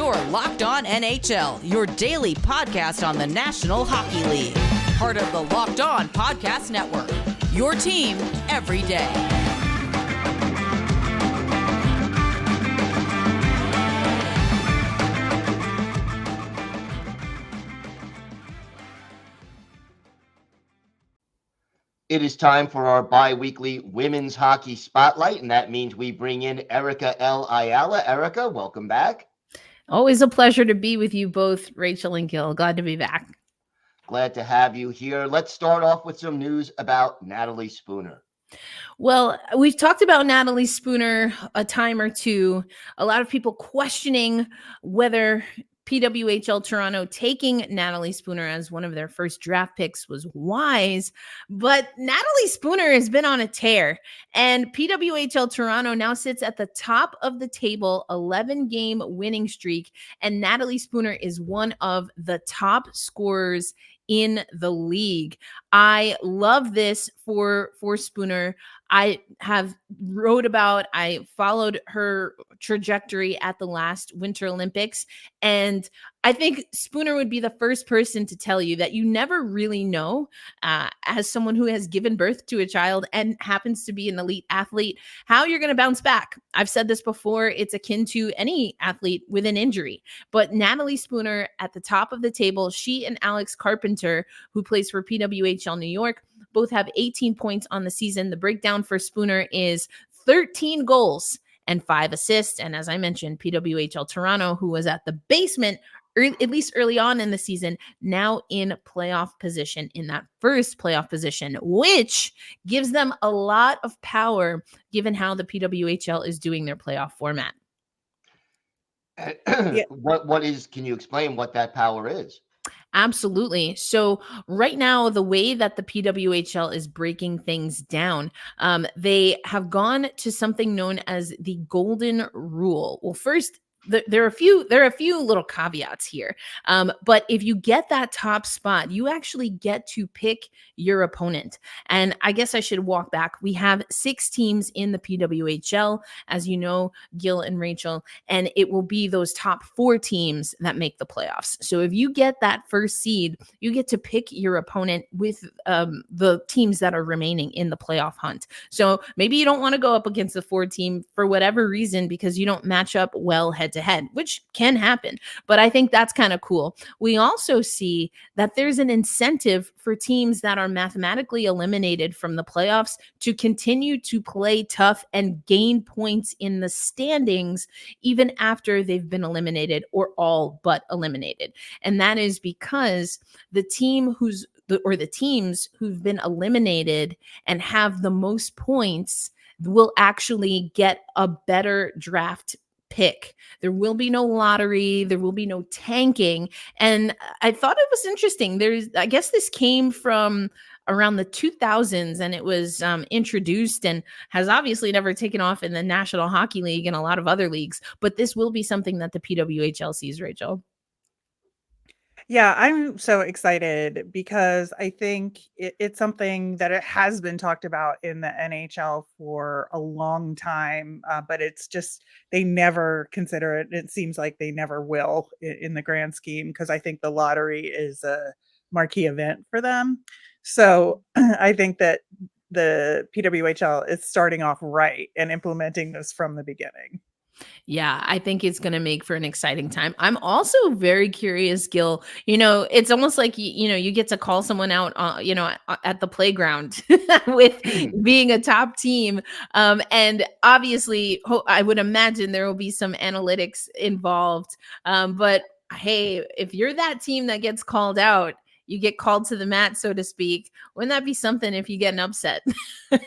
You're Locked On NHL, your daily podcast on the National Hockey League. Part of the Locked On Podcast Network, your team every day. It is time for our bi-weekly Women's Hockey Spotlight, and that means we bring in Erica L. Ayala. Erica, welcome back. Always a pleasure to be with you both, Rachel and Gil. Glad to be back. Glad to have you here. Let's start off with some news about Natalie Spooner. Well, we've talked about Natalie Spooner a time or two. A lot of people questioning whether PWHL Toronto taking Natalie Spooner as one of their first draft picks was wise, but Natalie Spooner has been on a tear, and PWHL Toronto now sits at the top of the table, 11-game winning streak, and Natalie Spooner is one of the top scorers in the league. I love this for Spooner. I followed her trajectory at the last Winter Olympics, and I think Spooner would be the first person to tell you that you never really know, as someone who has given birth to a child and happens to be an elite athlete, how you're going to bounce back. I've said this before, it's akin to any athlete with an injury, but Natalie Spooner at the top of the table, she and Alex Carpenter, who plays for PWHL New York, both have 18 points on the season. The breakdown for Spooner is 13 goals and 5 assists. And as I mentioned, PWHL Toronto, who was at the basement, at least early on in the season, now in playoff position, in that first playoff position, which gives them a lot of power given how the PWHL is doing their playoff format. Can you explain what that power is? Absolutely. So right now, the way that the PWHL is breaking things down, they have gone to something known as the golden rule. Well, first, there are a few little caveats here. But if you get that top spot, you actually get to pick your opponent. And I guess I should walk back. We have 6 teams in the PWHL, as you know, Gil and Rachel, and it will be those top 4 teams that make the playoffs. So if you get that first seed, you get to pick your opponent with the teams that are remaining in the playoff hunt. So maybe you don't want to go up against the 4 team for whatever reason because you don't match up well head to head, which can happen. But I think that's kind of cool. We also see that there's an incentive for teams that are mathematically eliminated from the playoffs to continue to play tough and gain points in the standings, even after they've been eliminated or all but eliminated. And that is because the teams who've been eliminated and have the most points will actually get a better draft pick. There will be no lottery. There will be no tanking. And I thought it was interesting. I guess this came from around the 2000s, and it was introduced and has obviously never taken off in the National Hockey League and a lot of other leagues. But this will be something that the PWHL sees, Rachel. Yeah, I'm so excited because I think it's something that it has been talked about in the NHL for a long time, but it's just they never consider it. It seems like they never will in the grand scheme because I think the lottery is a marquee event for them. So I think that the PWHL is starting off right and implementing this from the beginning. Yeah, I think it's going to make for an exciting time. I'm also very curious, Gil. It's almost like, you get to call someone out, at the playground with being a top team. And obviously, I would imagine there will be some analytics involved. But hey, if you're that team that gets called out, you get called to the mat, so to speak. Wouldn't that be something if you get an upset?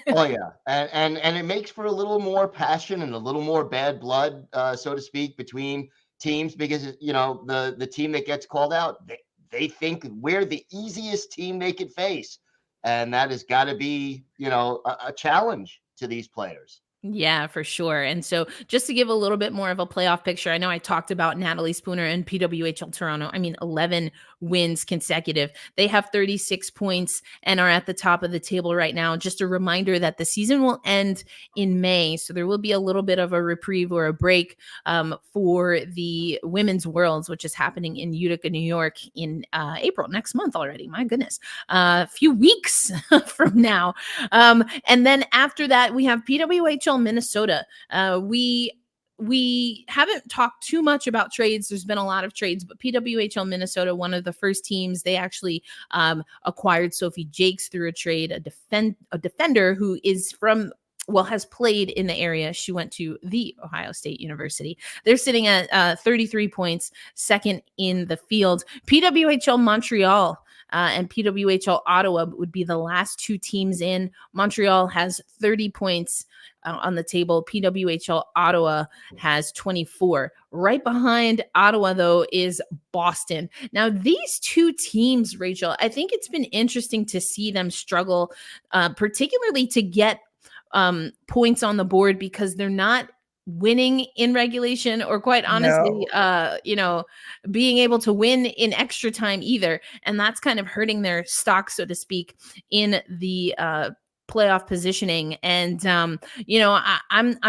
Oh yeah, and it makes for a little more passion and a little more bad blood, so to speak, between teams because the team that gets called out, they think we're the easiest team they could face, and that has got to be a challenge to these players. Yeah, for sure. And so just to give a little bit more of a playoff picture, I know I talked about Natalie Spooner and PWHL Toronto. I mean, 11 wins consecutive. They have 36 points and are at the top of the table right now. Just a reminder that the season will end in May. So there will be a little bit of a reprieve or a break for the Women's Worlds, which is happening in Utica, New York in April, next month already. My goodness. A few weeks from now. And then after that, we have PWHL Minnesota. We haven't talked too much about trades. There's been a lot of trades, but PWHL Minnesota, one of the first teams, they actually acquired Sophie Jakes through a trade, a defender who is from has played in the area. She went to the Ohio State University. They're sitting at 33 points, second in the field. PWHL Montreal and PWHL Ottawa would be the last two teams in. Montreal has 30 points on the table. PWHL Ottawa has 24. Right behind Ottawa, though, is Boston. Now, these two teams, Rachel, I think it's been interesting to see them struggle, particularly to get points on the board, because they're not winning in regulation, or quite honestly, being able to win in extra time either. And that's kind of hurting their stock, so to speak, in the playoff positioning. And I'm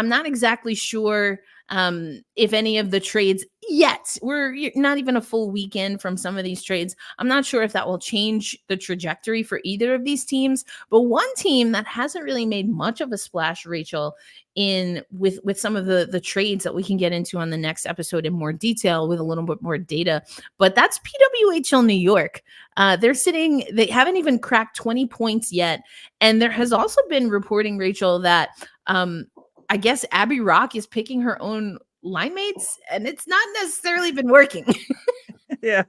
not exactly sure if any of the trades yet, we're not even a full weekend from some of these trades. I'm not sure if that will change the trajectory for either of these teams. But one team that hasn't really made much of a splash, Rachel, in with some of the trades that we can get into on the next episode in more detail with a little bit more data, but that's PWHL New York. They haven't even cracked 20 points yet. And there has also been reporting, Rachel, that I guess Abby Rock is picking her own line mates, and it's not necessarily been working. Yeah.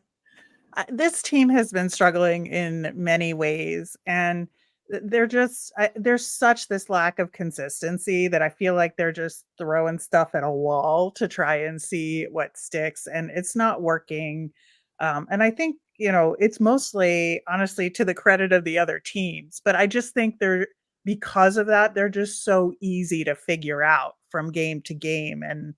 This team has been struggling in many ways, and there's such this lack of consistency that I feel like they're just throwing stuff at a wall to try and see what sticks, and it's not working. And I think, it's mostly, honestly, to the credit of the other teams, but I just think because of that, they're just so easy to figure out from game to game. And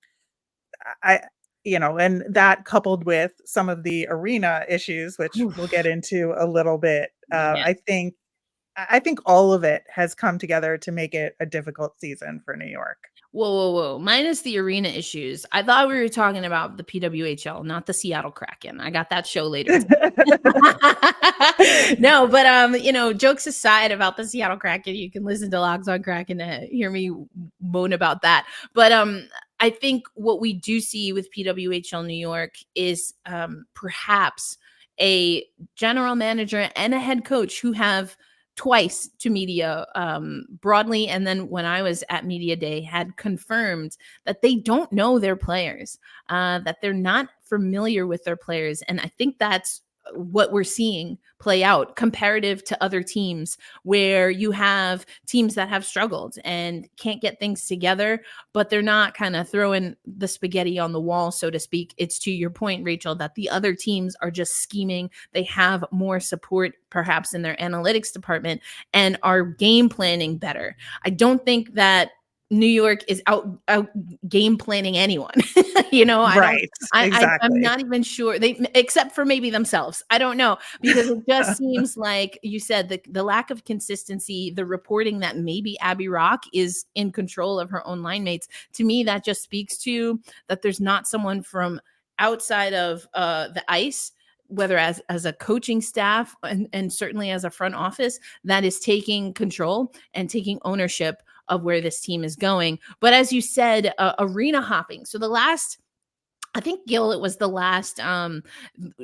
and that, coupled with some of the arena issues, which we'll get into a little bit, Yeah. I think all of it has come together to make it a difficult season for New York. Whoa. Minus the arena issues. I thought we were talking about the PWHL, not the Seattle Kraken. I got that show later. No, but jokes aside about the Seattle Kraken, you can listen to Logs on Kraken to hear me moan about that. But I think what we do see with PWHL New York is perhaps a general manager and a head coach who have twice to media broadly, and then when I was at Media Day, had confirmed that they don't know their players, that they're not familiar with their players. And I think that's what we're seeing play out comparative to other teams, where you have teams that have struggled and can't get things together, but they're not kind of throwing the spaghetti on the wall, so to speak. It's to your point, Rachel, that the other teams are just scheming. They have more support, perhaps, in their analytics department, and are game planning better. I don't think that New York is out game planning anyone. Right. Exactly. I'm not even sure, except for maybe themselves. I don't know, because it just seems like you said, the lack of consistency, the reporting that maybe Abby Rock is in control of her own line mates. To me, that just speaks to that there's not someone from outside of the ice, whether as a coaching staff and certainly as a front office, that is taking control and taking ownership of where this team is going. But as you said, arena hopping. So I think, Gil, it was the last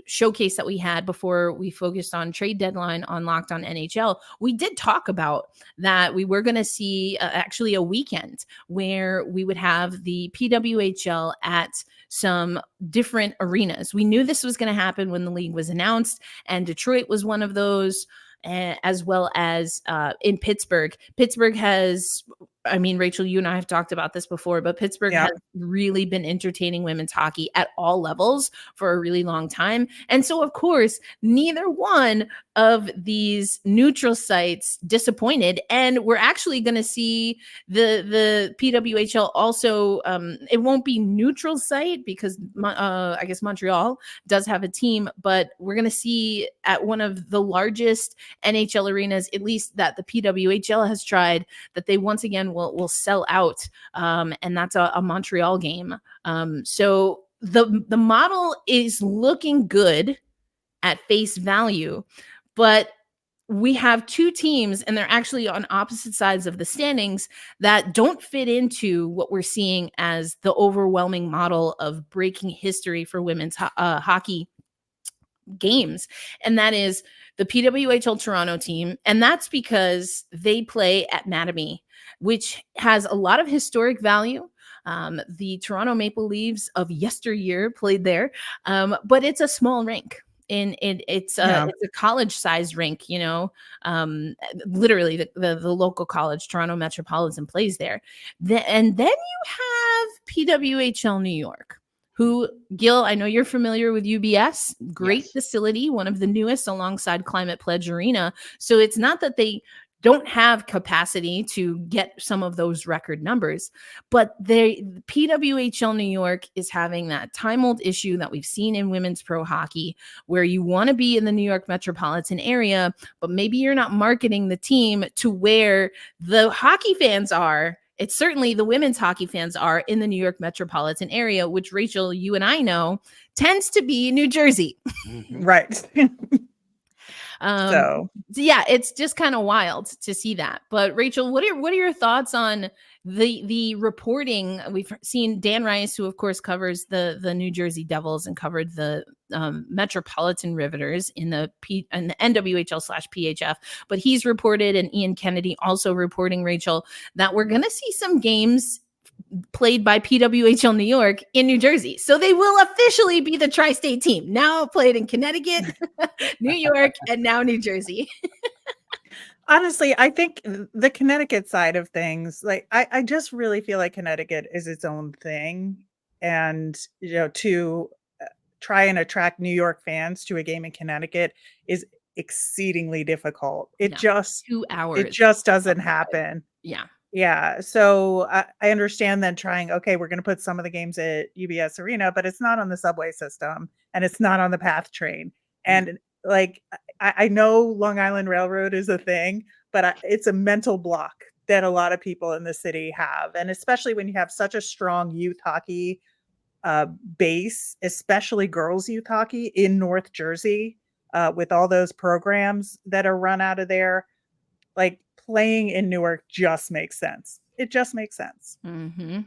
showcase that we had before we focused on trade deadline on Locked On NHL. We did talk about that we were going to see actually a weekend where we would have the PWHL at some different arenas. We knew this was going to happen when the league was announced, and Detroit was one of those, as well as in Pittsburgh. Pittsburgh has I mean, Rachel, you and I have talked about this before, but Pittsburgh Yeah. has really been entertaining women's hockey at all levels for a really long time. And so, of course, neither one of these neutral sites disappointed. And we're actually going to see the PWHL also, it won't be neutral site because I guess Montreal does have a team, but we're going to see at one of the largest NHL arenas, at least that the PWHL has tried, that they once again will sell out, and that's a Montreal game. So the model is looking good at face value, but we have two teams, and they're actually on opposite sides of the standings that don't fit into what we're seeing as the overwhelming model of breaking history for women's hockey games. And that is the PWHL Toronto team. And that's because they play at Mattamy, which has a lot of historic value. The Toronto Maple Leafs of yesteryear played there, but it's a small rink. It's a college-sized rink, literally the local college, Toronto Metropolitan, plays there. And then you have PWHL New York, who, Gil, I know you're familiar with UBS. Great Yes. facility, one of the newest alongside Climate Pledge Arena. So it's not that they don't have capacity to get some of those record numbers, but PWHL New York is having that time-old issue that we've seen in women's pro hockey, where you want to be in the New York metropolitan area, but maybe you're not marketing the team to where the hockey fans are. It's certainly the women's hockey fans are in the New York metropolitan area, which, Rachel, you and I know, tends to be New Jersey. Mhm. Right. So yeah, it's just kind of wild to see that. But Rachel, what are your thoughts on the reporting? We've seen Dan Rice, who of course covers the New Jersey Devils and covered the Metropolitan Riveters in the NWHL/PHF, but he's reported, and Ian Kennedy also reporting, Rachel, that we're going to see some games played by PWHL New York in New Jersey. So they will officially be the tri-state team, now played in Connecticut, New York, and now New Jersey. Honestly, I think the Connecticut side of things, like I just really feel like Connecticut is its own thing. And, to try and attract New York fans to a game in Connecticut is exceedingly difficult. It just 2 hours. It just doesn't happen. Yeah. Yeah. So I understand then trying, okay, we're going to put some of the games at UBS Arena, but it's not on the subway system and it's not on the PATH train. And like, I know Long Island Railroad is a thing, but it's a mental block that a lot of people in the city have. And especially when you have such a strong youth hockey base, especially girls youth hockey in North Jersey, with all those programs that are run out of there, like playing in Newark just makes sense. It just makes sense. Mm-hmm.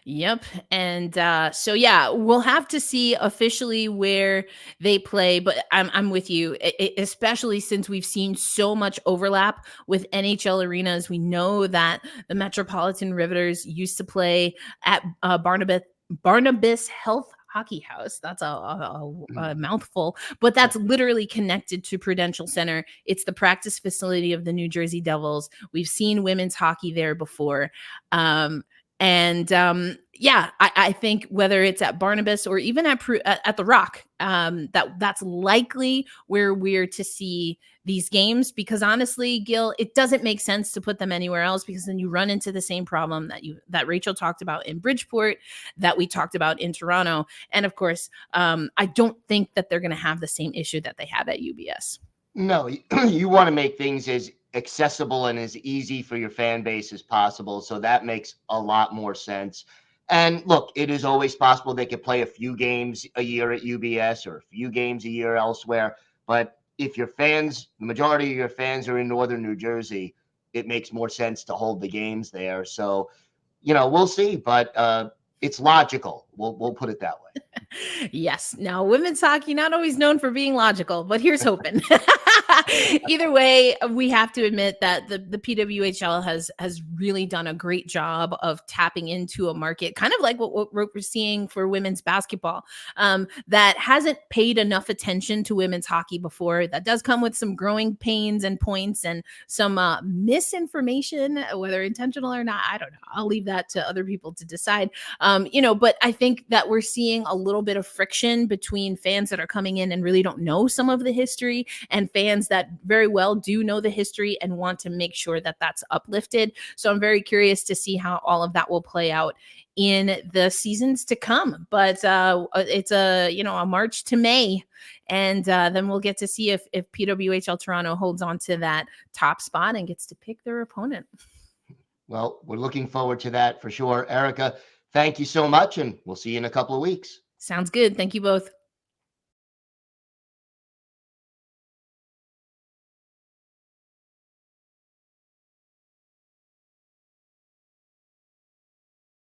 Yep. And so, yeah, we'll have to see officially where they play. But I'm with you, especially since we've seen so much overlap with NHL arenas. We know that the Metropolitan Riveters used to play at Barnabas Health Hockey House. That's a mouthful, but that's literally connected to Prudential Center. It's the practice facility of the New Jersey Devils. We've seen women's hockey there before. I think whether it's at Barnabas or even at the Rock, that's likely where we're to see these games, because honestly, Gil, it doesn't make sense to put them anywhere else, because then you run into the same problem that Rachel talked about in Bridgeport, that we talked about in Toronto. And of course, I don't think that they're going to have the same issue that they have at UBS. No, you want to make things as accessible and as easy for your fan base as possible. So that makes a lot more sense. And look, it is always possible they could play a few games a year at UBS or a few games a year elsewhere. But if your fans, the majority of your fans are in Northern New Jersey, it makes more sense to hold the games there. So, we'll see, but it's logical. We'll put it that way. Yes. Now, women's hockey, not always known for being logical, but here's hoping. Either way, we have to admit that the PWHL has really done a great job of tapping into a market, kind of like what we're seeing for women's basketball, that hasn't paid enough attention to women's hockey before. That does come with some growing pains and points and some misinformation, whether intentional or not. I don't know. I'll leave that to other people to decide. But I think that we're seeing a little bit of friction between fans that are coming in and really don't know some of the history and fans that very well do know the history and want to make sure that that's uplifted. So I'm very curious to see how all of that will play out in the seasons to come. But it's a March to May, and then we'll get to see if PWHL Toronto holds on to that top spot and gets to pick their opponent. Well, we're looking forward to that for sure. Erica, thank you so much, and we'll see you in a couple of weeks. Sounds good. Thank you both.